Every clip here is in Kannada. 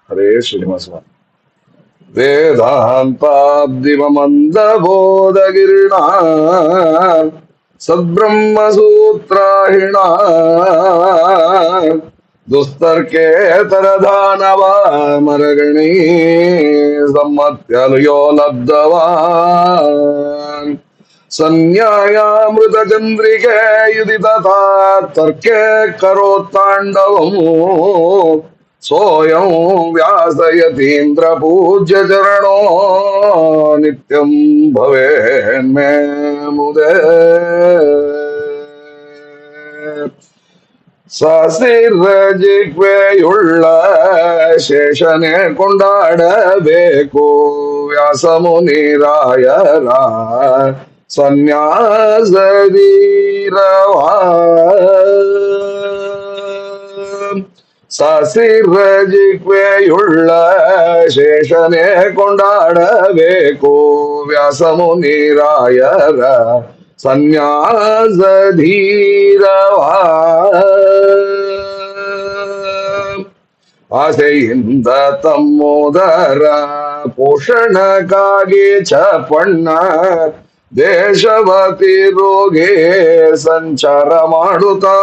ಹರೇ ಶ್ರೀನಿವಾಸ. ವೇದಾಂತಾಬ್ದಿಮಂದಬೋಧಗಿರಿಣ ಸದ್ಬ್ರಹ್ಮ ಸೂತ್ರಾಹಿಣ ದುಸ್ತರ್ಕೇತರ ದಾನವ ಮರಗಣಿ ಸಮ್ಮತ್ಯಲಯೋ ಲಬ್ಧವಾನ್ ಸನ್ಯಾಯಾಮೃತ ಚಂದ್ರಿಕೆ ಯುದಿತ ತರ್ಕೆ ಕರೋತ್ತಾಂಡವಂ ಸೋಯಂ ವ್ಯಾಸಯತೀಂದ್ರ ಪೂಜ್ಯ ಚರಣೋ ನಿತ್ಯಂ ಭವೇನ್ಮೇ ಮುದೇ. ಸಸಿರಜಿಕ್ವೆಯುಳ್ಳ ಶೇಷನೆ ಕೊಂಡಾಡಬೇಕು ವ್ಯಾಸಮುನಿರಾಯರ ಸನ್ಯಾಸದೀರವಾ. ಸಸಿರಜಿಕ್ವೆಯುಳ್ಳ ಶೇಷನೆ ಕೊಂಡಾಡಬೇಕು ವ್ಯಾಸಮುನಿರಾಯರ ಸನ್ಯಾಸಧೀರವಾ. ಆಸೆಯಿಂದ ತಮ್ಮೋದರ ಪೋಷಣಕ್ಕಾಗಿ ಚಪಣ್ಣ ದೇಶವತಿ ರೋಗೆ ಸಂಚಾರ ಮಾಡುತ್ತಾ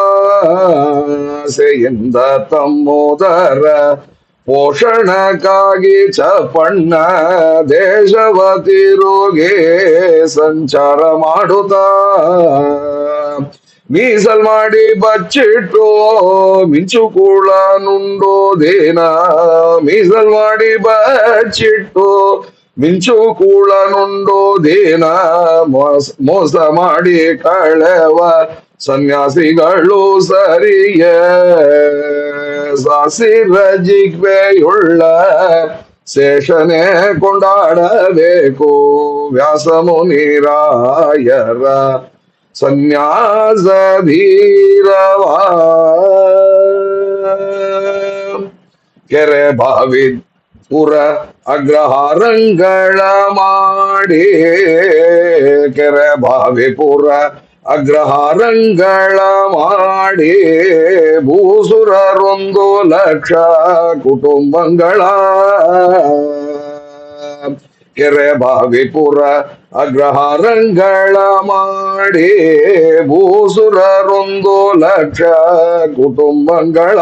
ಆಸೆಯಿಂದ ತಮ್ಮೋದರ ಪೋಷಣಕ್ಕಾಗಿ ಚಪಣ್ಣ ದೇಶವತಿ ರೋಗೆ ಸಂಚಾರ ಮಾಡುತ್ತಾ ಮೀಸಲ್ ಮಾಡಿ ಬಚ್ಚಿಟ್ಟು ಮಿಂಚು ಕೂಳ ನುಂಡೋದೇನ. ಮೀಸಲ್ ಮಾಡಿ ಬಚ್ಚಿಟ್ಟು ಮಿಂಚು ಕೂಳ ನುಂಡೋದೇನ. ಮೋಸ ಮಾಡಿ ಕಳೆವ ಸನ್ಯಾಸಿಗಳು ಸರಿಯ. ಸಾಸಿರಜಿಗ್ವೆಯುಳ್ಳ ಶೇಷನೆ ಕೊಂಡಾಡಬೇಕು ವ್ಯಾಸಮುನಿರಾಯರ ಸನ್ಯಾಸಧೀರವಾ. ಕೆರೆ ಬಾವಿ ಪುರ ಅಗ್ರಹಾರಂಗಳ ಮಾಡಿ ಕೆರೆ ಬಾವಿ ಪುರ ಅಗ್ರಹಾರಂಗಳ ಮಾಡಿ ಭೂಸುರರೊಂದು ಲಕ್ಷ ಕುಟುಂಬಗಳ ಕೆರೆ ಬಾವಿಪುರ ಅಗ್ರಹಾರಂಗಳ ಮಾಡಿ ಭೂಸುರರೊಂದು ಲಕ್ಷ ಕುಟುಂಬಗಳ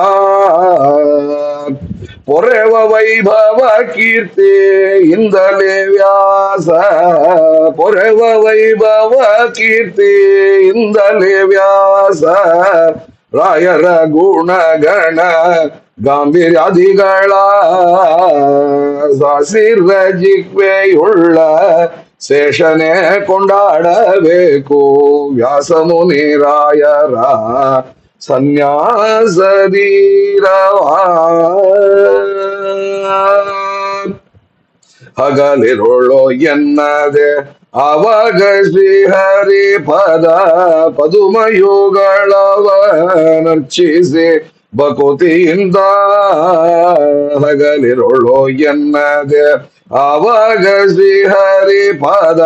ಪೊರೆವ ವೈಭವ ಕೀರ್ತಿ ಇಂದಲೇ ವ್ಯಾಸ. ಪೊರೆವ ವೈಭವ ಕೀರ್ತಿ ಇಂದಲೇ ವ್ಯಾಸ ರಾಯರ ಗುಣಗಣ ಗಾಂಭೀರ್ಯಾದಿಗಳ ಸಾಸಿರಜಿಕ್ವೆಯುಳ್ಳ ಶೇಷನೆ ಕೊಂಡಾಡಬೇಕು ವ್ಯಾಸಮುನಿರಾಯರ ಸನ್ಯಾಸಧೀರವಾ. ಹಗಲಿರುಳು ಎನ್ನದೆ ಅವಾಗ ಶ್ರೀಹರಿ ಪದ ಪದುಮಯುಗಳವನರ್ಚಿಸಿ ಬಕುತಿಯಿಂದ. ಹಗಲಿರುಳು ಎನ್ನದೆ ಆವಾಗ ಶ್ರೀಹರಿ ಪದ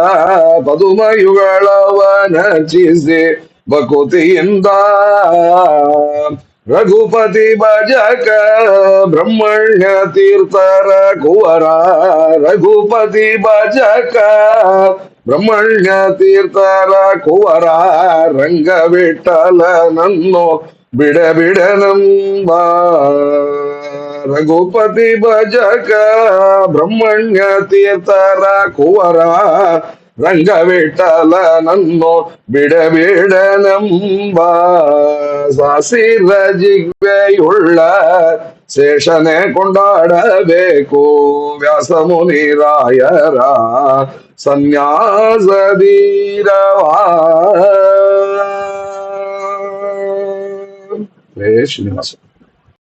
ಪದುಮಯುಗಳವನರ್ಚಿಸಿ ಬಕುತಿಯಿಂದ. ರಘುಪತಿ ಭಜಕ ಬ್ರಹ್ಮಣ್ಯ ತೀರ್ಥರ ಕುವರ. ರಘುಪತಿ ಭಜಕ ಬ್ರಹ್ಮಣ್ಯ ತೀರ್ಥರ ಕುವರ ರಂಗವಿಠಲನನ್ನು ಬಿಡಬಿಡನಂಬ. ರಘುಪತಿ ಭಜಕ ಬ್ರಹ್ಮಣ್ಯ ತೀರ್ಥರ ಕುವರ ರಂಗವಿಠಲನನ್ನು ಬಿಡಬಿಡನಂಬ. ಸಾಸಿರಜಿಗ್ವೆಯುಳ್ಳ ಶೇಷನೆ ಕೊಂಡಾಡಬೇಕು ವ್ಯಾಸಮುನಿರಾಯರ ಸನ್ಯಾಸಧೀರವಾ. ಹರೇ ಶ್ರೀನಿವಾಸ.